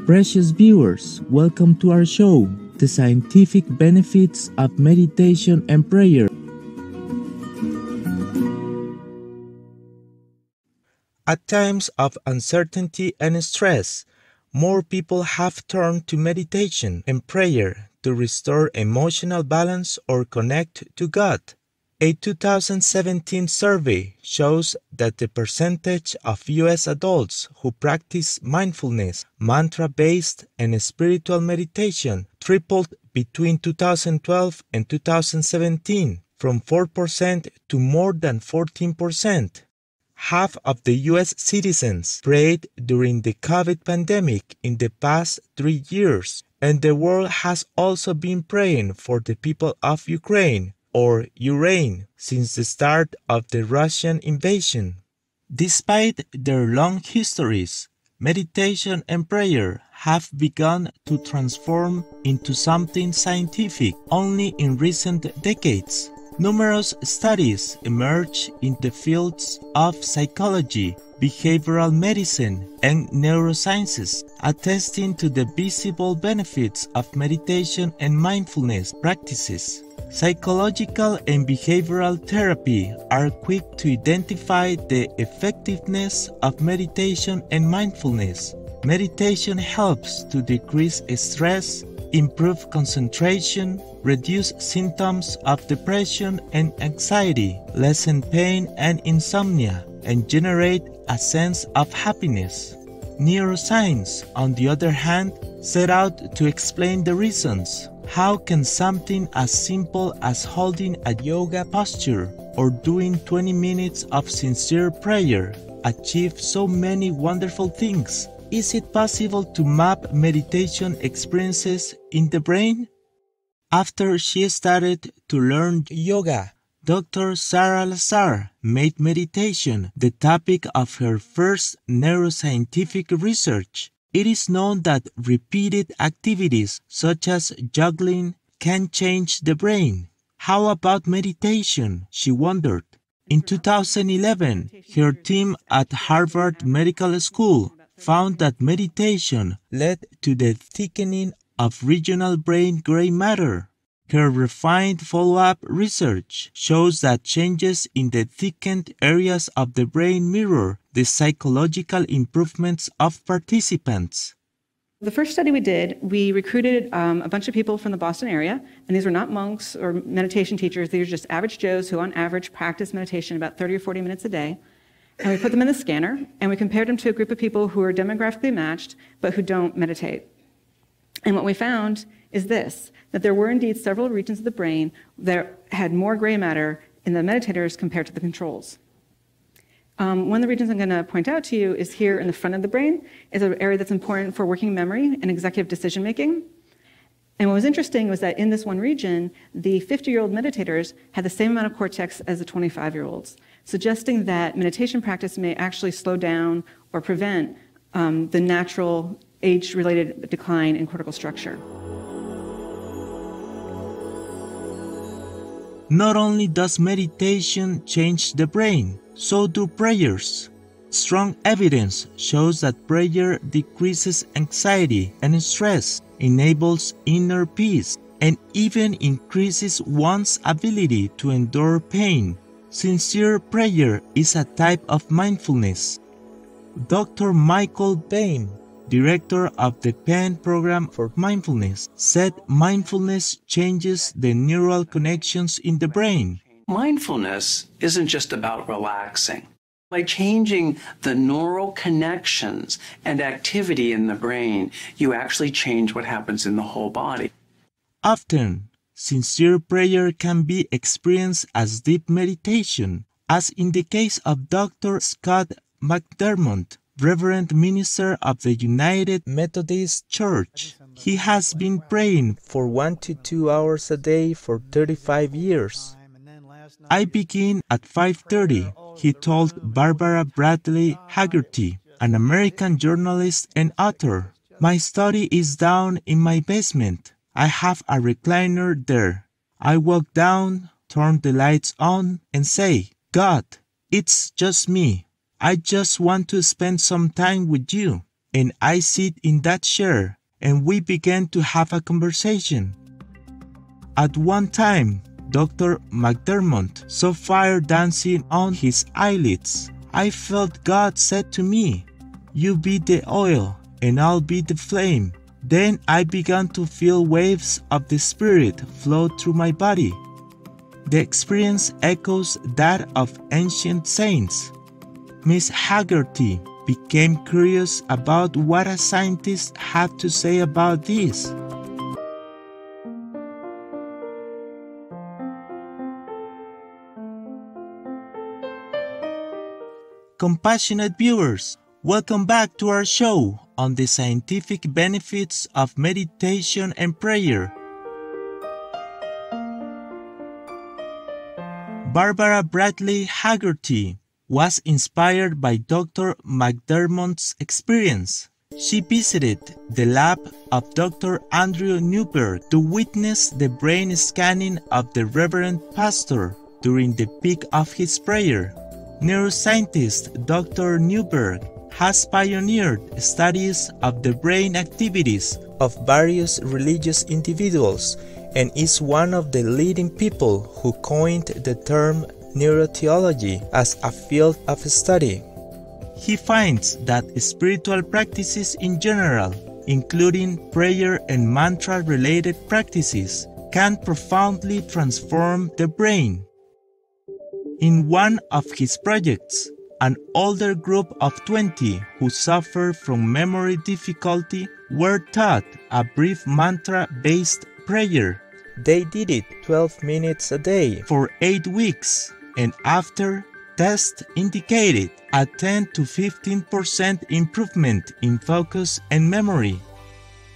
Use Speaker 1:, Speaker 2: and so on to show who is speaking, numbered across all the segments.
Speaker 1: Precious viewers, welcome to our show, The Scientific Benefits of Meditation and Prayer. At times of uncertainty and stress, more people have turned to meditation and prayer to restore emotional balance or connect to God. A 2017 survey shows that the percentage of U.S. adults who practice mindfulness, mantra-based, and spiritual meditation tripled between 2012 and 2017, from 4% to more than 14%. Half of the U.S. citizens prayed during the COVID pandemic in the past 3 years, and the world has also been praying for the people of Ukraine, or Ukraine, since the start of the Russian invasion. Despite their long histories, meditation and prayer have begun to transform into something scientific only in recent decades. Numerous studies emerge in the fields of psychology, behavioral medicine, and neurosciences, attesting to the visible benefits of meditation and mindfulness practices. Psychological and behavioral therapy are quick to identify the effectiveness of meditation and mindfulness. Meditation helps to decrease stress, improve concentration, reduce symptoms of depression and anxiety, lessen pain and insomnia, and generate a sense of happiness. Neuroscience, on the other hand, set out to explain the reasons. How can something as simple as holding a yoga posture or doing 20 minutes of sincere prayer achieve so many wonderful things? Is it possible to map meditation experiences in the brain? After she started to learn yoga, Dr. Sarah Lazar made meditation the topic of her first neuroscientific research. It is known that repeated activities such as juggling can change the brain. How about meditation? She wondered. In 2011, her team at Harvard Medical School found that meditation led to the thickening of regional brain gray matter. Her refined follow-up research shows that changes in the thickened areas of the brain mirror the psychological improvements of participants.
Speaker 2: The first study we did, we recruited a bunch of people from the Boston area, and these were not monks or meditation teachers. These were just average Joes who, on average, practice meditation about 30 or 40 minutes a day. And we put them in the scanner, and we compared them to a group of people who are demographically matched, but who don't meditate. And what we found is this, that there were indeed several regions of the brain that had more gray matter in the meditators compared to the controls. One of the regions I'm going to point out to you is here in the front of the brain. It's an area that's important for working memory and executive decision-making. And what was interesting was that in this one region, the 50-year-old meditators had the same amount of cortex as the 25-year-olds, suggesting that meditation practice may actually slow down or prevent the natural age-related decline in cortical structure.
Speaker 1: Not only does meditation change the brain, so do prayers. Strong evidence shows that prayer decreases anxiety and stress, enables inner peace, and even increases one's ability to endure pain. Sincere prayer is a type of mindfulness. Dr. Michael Bain, director of the Penn Program for Mindfulness, said mindfulness changes the neural connections in the brain.
Speaker 3: Mindfulness isn't just about relaxing. By changing the neural connections and activity in the brain, you actually change what happens in the whole body.
Speaker 1: Often, sincere prayer can be experienced as deep meditation, as in the case of Dr. Scott McDermott, Reverend Minister of the United Methodist Church. He has been praying for 1 to 2 hours a day for 35 years. I begin at 5:30, he told Barbara Bradley Haggerty, an American journalist and author. My study is down in my basement. I have a recliner there. I walk down, turn the lights on, and say, God, it's just me. I just want to spend some time with you. and I sit in that chair, and we began to have a conversation. At one time, Dr. McDermott saw fire dancing on his eyelids. I felt God said to me, "You be the oil, and I'll be the flame." Then I began to feel waves of the Spirit flow through my body. The experience echoes that of ancient saints. Miss Haggerty became curious about what a scientist had to say about this. Compassionate viewers, welcome back to our show on the scientific benefits of meditation and prayer. Barbara Bradley Haggerty was inspired by Dr. McDermott's experience. She visited the lab of Dr. Andrew Newberg to witness the brain scanning of the Reverend Pastor during the peak of his prayer. Neuroscientist Dr. Newberg has pioneered studies of the brain activities of various religious individuals and is one of the leading people who coined the term neurotheology as a field of study. He finds that spiritual practices in general, including prayer and mantra-related practices, can profoundly transform the brain. In one of his projects, an older group of 20 who suffer from memory difficulty were taught a brief mantra-based prayer. They did it 12 minutes a day for 8 weeks, and after, tests indicated a 10 to 15% improvement in focus and memory.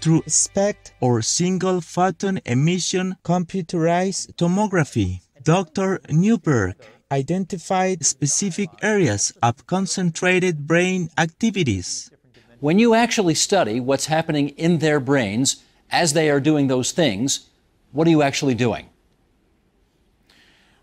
Speaker 1: Through SPECT or single photon emission computerized tomography, Dr. Newberg identified specific areas of concentrated brain activities.
Speaker 4: When you actually study what's happening in their brains as they are doing those things, what are you actually doing?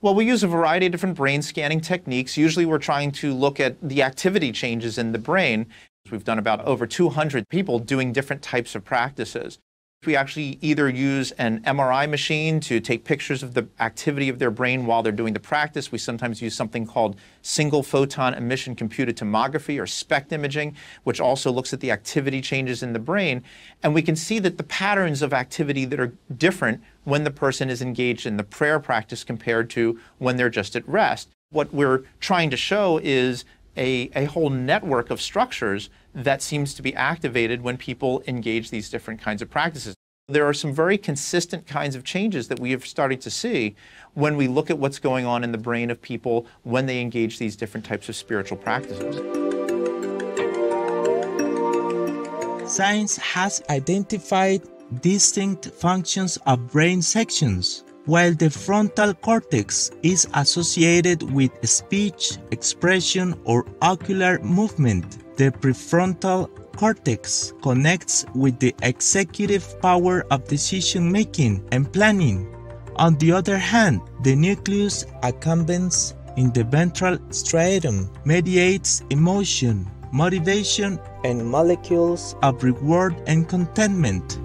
Speaker 5: Well, we use a variety of different brain scanning techniques. Usually we're trying to look at the activity changes in the brain. We've done about over 200 people doing different types of practices. We actually either use an MRI machine to take pictures of the activity of their brain while they're doing the practice. We sometimes use something called single photon emission computed tomography or SPECT imaging, which also looks at the activity changes in the brain. And we can see that the patterns of activity that are different when the person is engaged in the prayer practice compared to when they're just at rest. What we're trying to show is a whole network of structures that seems to be activated when people engage these different kinds of practices. There are some very consistent kinds of changes that we have started to see when we look at what's going on in the brain of people when they engage these different types of spiritual practices.
Speaker 1: Science has identified distinct functions of brain sections. While the frontal cortex is associated with speech, expression, or ocular movement, the prefrontal cortex connects with the executive power of decision-making and planning. On the other hand, the nucleus accumbens in the ventral striatum mediates emotion, motivation, and molecules of reward and contentment.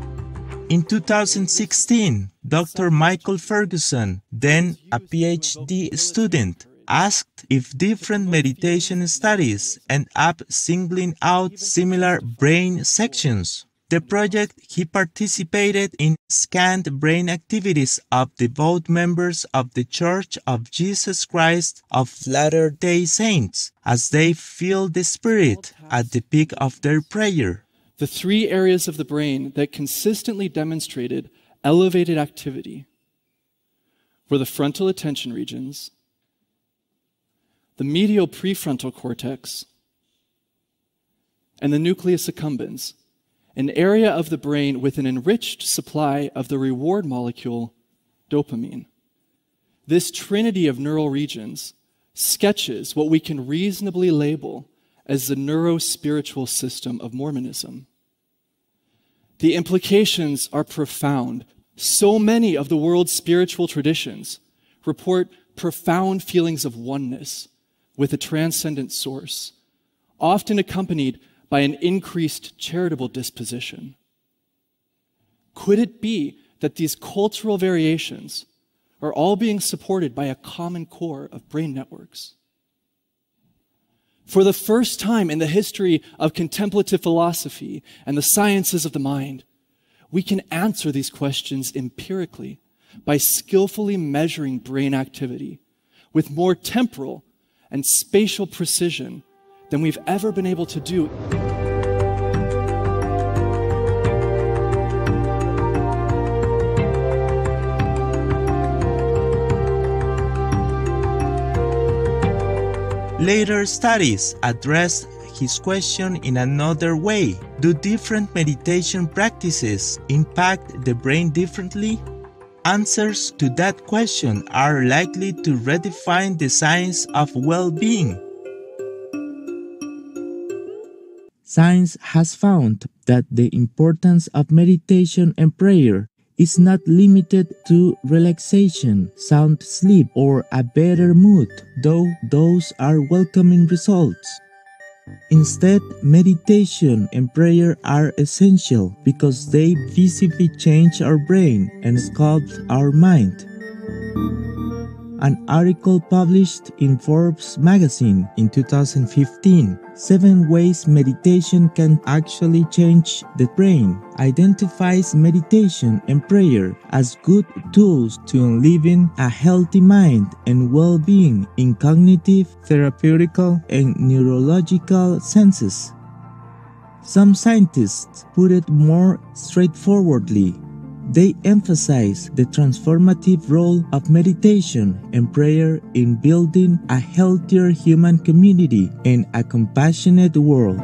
Speaker 1: In 2016, Dr. Michael Ferguson, then a PhD student, asked if different meditation studies end up singling out similar brain sections. The project he participated in scanned brain activities of devout members of the Church of Jesus Christ of Latter-day Saints as they feel the Spirit at the peak of their prayer.
Speaker 6: The three areas of the brain that consistently demonstrated elevated activity were the frontal attention regions, the medial prefrontal cortex, and the nucleus accumbens, an area of the brain with an enriched supply of the reward molecule dopamine. This trinity of neural regions sketches what we can reasonably label as the neuro-spiritual system of Mormonism. The implications are profound. So many of the world's spiritual traditions report profound feelings of oneness with a transcendent source, often accompanied by an increased charitable disposition? Could it be that these cultural variations are all being supported by a common core of brain networks? For the first time in the history of contemplative philosophy and the sciences of the mind, we can answer these questions empirically by skillfully measuring brain activity with more temporal and spatial precision than we've ever been able to do.
Speaker 1: Later studies addressed his question in another way. Do different meditation practices impact the brain differently? Answers to that question are likely to redefine the science of well-being. Science has found that the importance of meditation and prayer is not limited to relaxation, sound sleep, or a better mood, though those are welcoming results. Instead, meditation and prayer are essential because they visibly change our brain and sculpt our mind. An article published in Forbes magazine in 2015, 7 Ways Meditation Can Actually Change the Brain, identifies meditation and prayer as good tools to living a healthy mind and well-being in cognitive, therapeutical, and neurological senses. Some scientists put it more straightforwardly. They emphasize the transformative role of meditation and prayer in building a healthier human community and a compassionate world.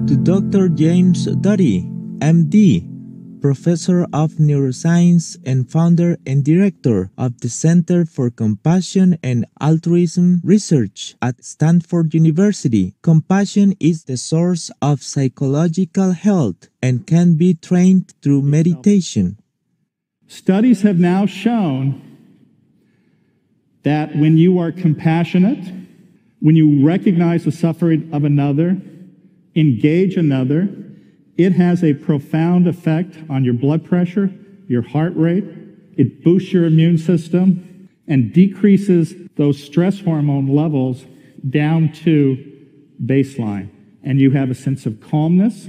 Speaker 1: To Dr. James Doty, MD, Professor of Neuroscience and founder and director of the Center for Compassion and Altruism Research at Stanford University, compassion is the source of psychological health and can be trained through meditation.
Speaker 7: Studies have now shown that when you are compassionate, when you recognize the suffering of another, engage another, it has a profound effect on your blood pressure, your heart rate. It boosts your immune system and decreases those stress hormone levels down to baseline. And you have a sense of calmness.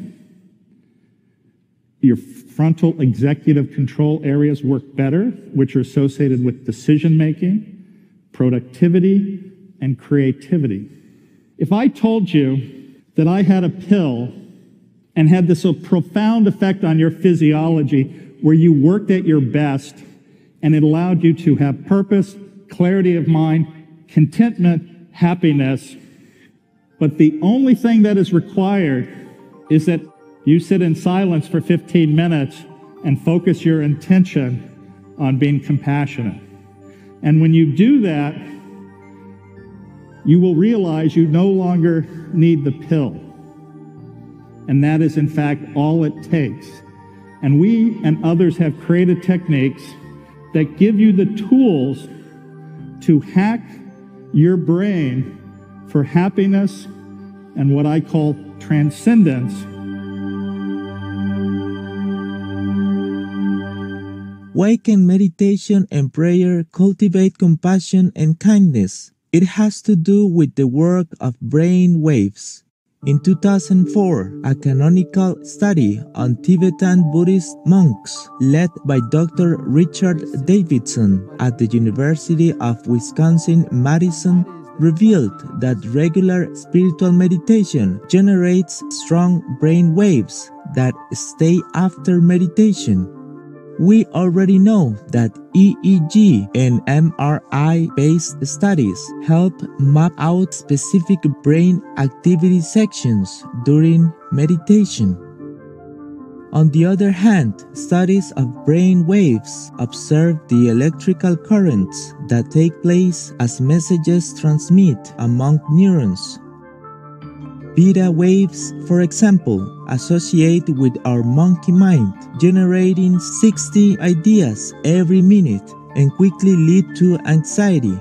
Speaker 7: Your frontal executive control areas work better, which are associated with decision-making, productivity, and creativity. If I told you that I had a pill and had this profound effect on your physiology where you worked at your best and it allowed you to have purpose, clarity of mind, contentment, happiness, but the only thing that is required is that you sit in silence for 15 minutes and focus your intention on being compassionate. And when you do that, you will realize you no longer need the pill. And that is, in fact, all it takes. And we and others have created techniques that give you the tools to hack your brain for happiness and what I call transcendence.
Speaker 1: Why can meditation and prayer cultivate compassion and kindness? It has to do with the work of brain waves. In 2004, a canonical study on Tibetan Buddhist monks led by Dr. Richard Davidson at the University of Wisconsin-Madison revealed that regular spiritual meditation generates strong brain waves that stay after meditation. We already know that EEG and MRI-based studies help map out specific brain activity sections during meditation. On the other hand, studies of brain waves observe the electrical currents that take place as messages transmit among neurons. Beta waves, for example, associate with our monkey mind, generating 60 ideas every minute and quickly lead to anxiety.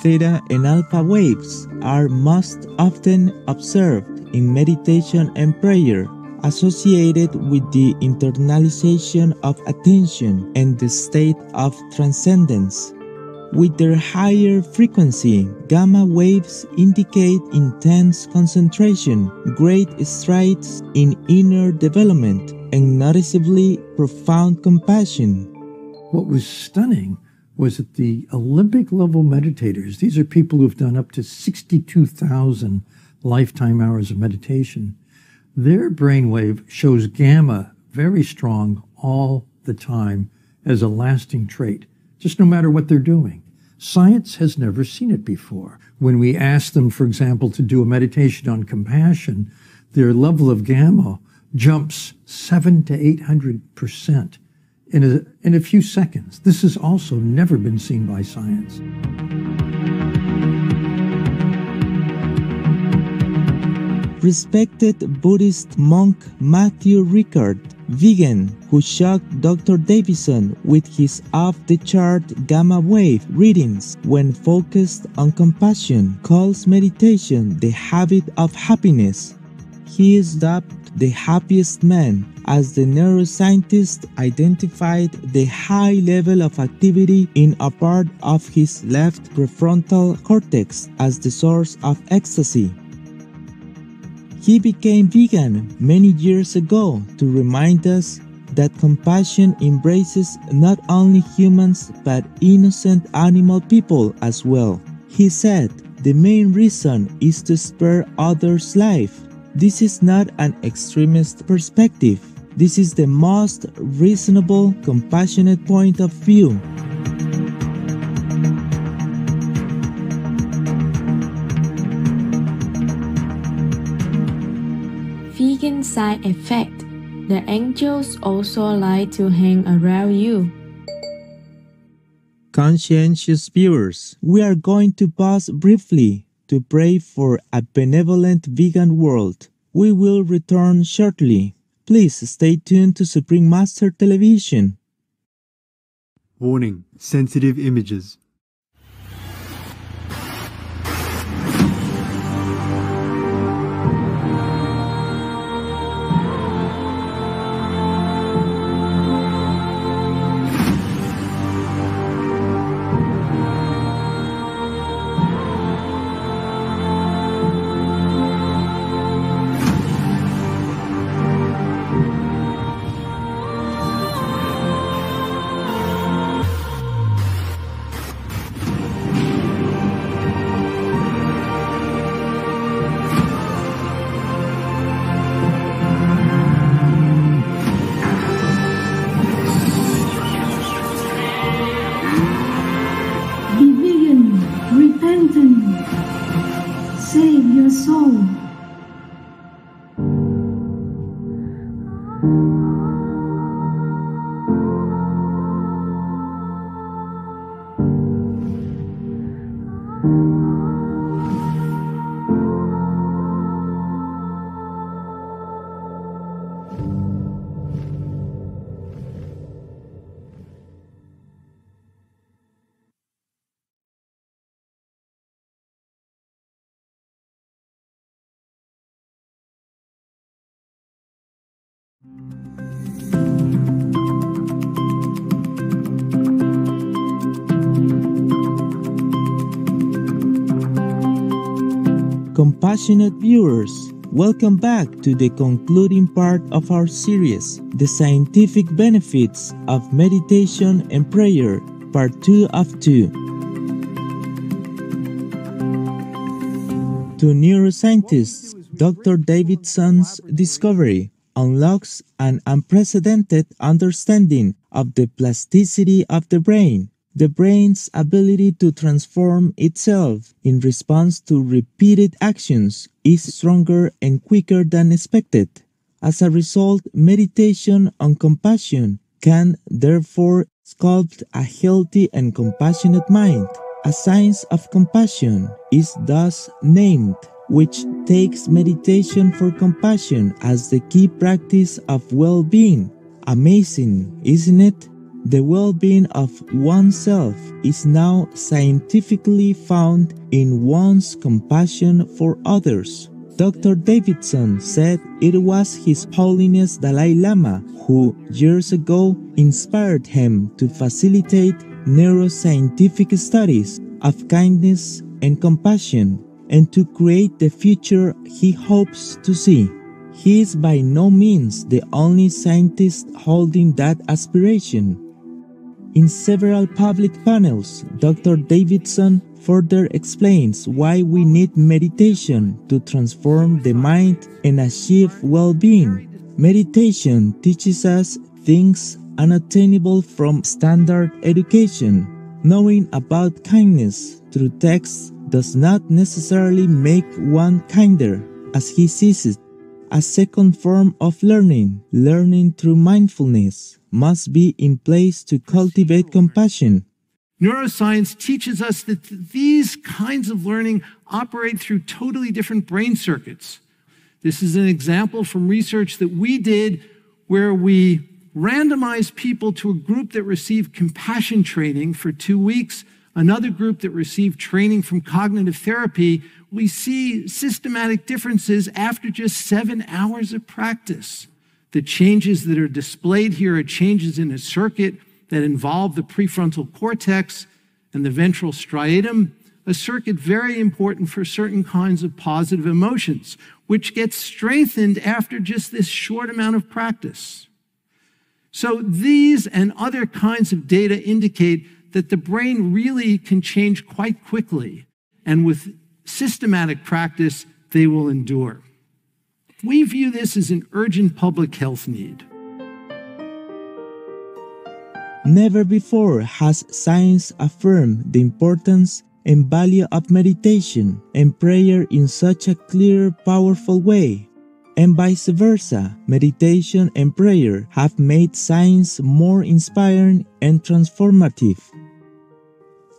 Speaker 1: theta, and alpha waves are most often observed in meditation and prayer, associated with the internalization of attention and the state of transcendence. With their higher frequency, gamma waves indicate intense concentration, great strides in inner development, and noticeably profound compassion.
Speaker 8: What was stunning was that the Olympic level meditators, these are people who've done up to 62,000 lifetime hours of meditation, their brainwave shows gamma very strong all the time as a lasting trait, just no matter what they're doing. Science has never seen it before. When we ask them, for example, to do a meditation on compassion, their level of gamma jumps 700 to 800% in a few seconds. This has also never been seen by science.
Speaker 1: Respected Buddhist monk Matthew Ricard, vegan, who shocked Dr. Davison with his off-the-chart gamma wave readings when focused on compassion, calls meditation the habit of happiness. He is dubbed the happiest man, as the neuroscientist identified the high level of activity in a part of his left prefrontal cortex as the source of ecstasy. He became vegan many years ago to remind us that compassion embraces not only humans but innocent animal people as well. He said, "The main reason is to spare others' life." This is not an extremist perspective. This is the most reasonable, compassionate point of view.
Speaker 9: Vegan side effect. The angels also like to hang around you.
Speaker 1: Conscientious viewers, we are going to pause briefly to pray for a benevolent vegan world. We will return shortly. Please stay tuned to Supreme Master Television.
Speaker 10: Warning: sensitive images.
Speaker 1: Compassionate viewers, welcome back to the concluding part of our series, The Scientific Benefits of Meditation and Prayer, Part 2 of 2. To neuroscientists, Dr. Davidson's discovery unlocks an unprecedented understanding of the plasticity of the brain's ability to transform itself in response to repeated actions is stronger and quicker than expected. As a result, meditation on compassion can therefore sculpt a healthy and compassionate mind. A science of compassion is thus named, which takes meditation for compassion as the key practice of well-being. Amazing, isn't it? The well-being of oneself is now scientifically found in one's compassion for others. Dr. Davidson said it was His Holiness Dalai Lama who years ago inspired him to facilitate neuroscientific studies of kindness and compassion and to create the future he hopes to see. He is by no means the only scientist holding that aspiration. In several public panels, Dr. Davidson further explains why we need meditation to transform the mind and achieve well-being. Meditation teaches us things unattainable from standard education. Knowing about kindness through texts does not necessarily make one kinder, as he sees it. A second form of learning through mindfulness, must be in place to cultivate compassion.
Speaker 11: Neuroscience teaches us that these kinds of learning operate through totally different brain circuits. This is an example from research that we did where we randomized people to a group that received compassion training for 2 weeks, another group that received training from cognitive therapy. We see systematic differences after just 7 hours of practice. The changes that are displayed here are changes in a circuit that involve the prefrontal cortex and the ventral striatum, a circuit very important for certain kinds of positive emotions, which gets strengthened after just this short amount of practice. So these and other kinds of data indicate that the brain really can change quite quickly, and with systematic practice, they will endure. We view this as an urgent public health need.
Speaker 1: Never before has science affirmed the importance and value of meditation and prayer in such a clear, powerful way. And vice versa, meditation and prayer have made science more inspiring and transformative.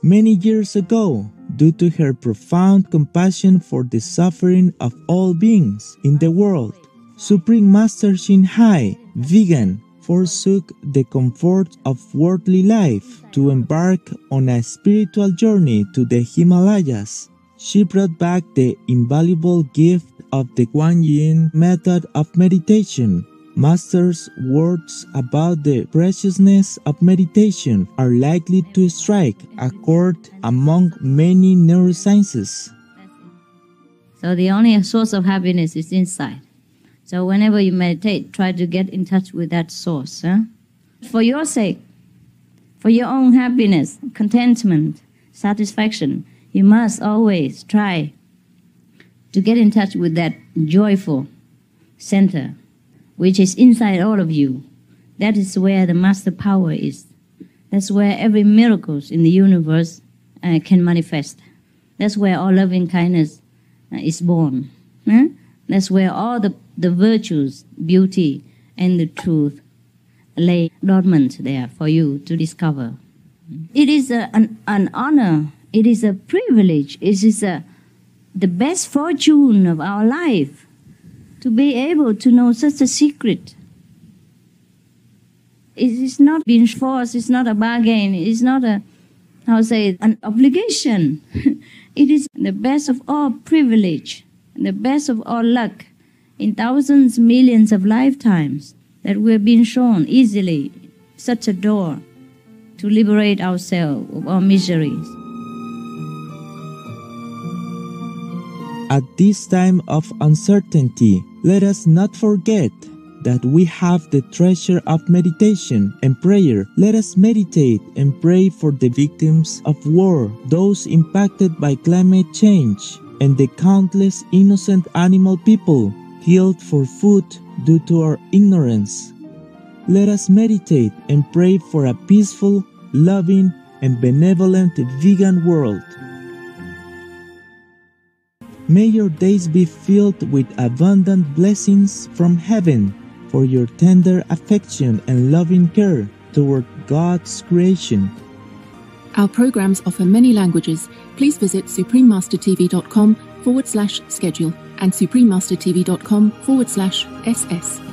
Speaker 1: Many years ago, due to her profound compassion for the suffering of all beings in the world, Supreme Master Thanh Hải, vegan, forsook the comfort of worldly life to embark on a spiritual journey to the Himalayas. She brought back the invaluable gift of the Kuan Yin method of meditation. Master's words about the preciousness of meditation are likely to strike a chord among many neurosciences.
Speaker 12: So the only source of happiness is inside. So whenever you meditate, try to get in touch with that source. For your sake, for your own happiness, contentment, satisfaction, you must always try to get in touch with that joyful center, which is inside all of you. That is where the master power is. That's where every miracle in the universe can manifest. That's where all loving kindness is born. That's where all the virtues, beauty, and the truth lay dormant there for you to discover. It is an honor. It is a privilege. It is the best fortune of our life to be able to know such a secret. It is not being forced. It's not a bargain. It's not an obligation. It is the best of all privilege, the best of all luck in thousands, millions of lifetimes that we're being shown easily such a door to liberate ourselves of our miseries.
Speaker 1: At this time of uncertainty, let us not forget that we have the treasure of meditation and prayer. Let us meditate and pray for the victims of war, those impacted by climate change, and the countless innocent animal people killed for food due to our ignorance. Let us meditate and pray for a peaceful, loving, and benevolent vegan world. May your days be filled with abundant blessings from heaven for your tender affection and loving care toward God's creation.
Speaker 13: Our programs offer many languages. Please visit suprememastertv.com/schedule and suprememastertv.com/SS.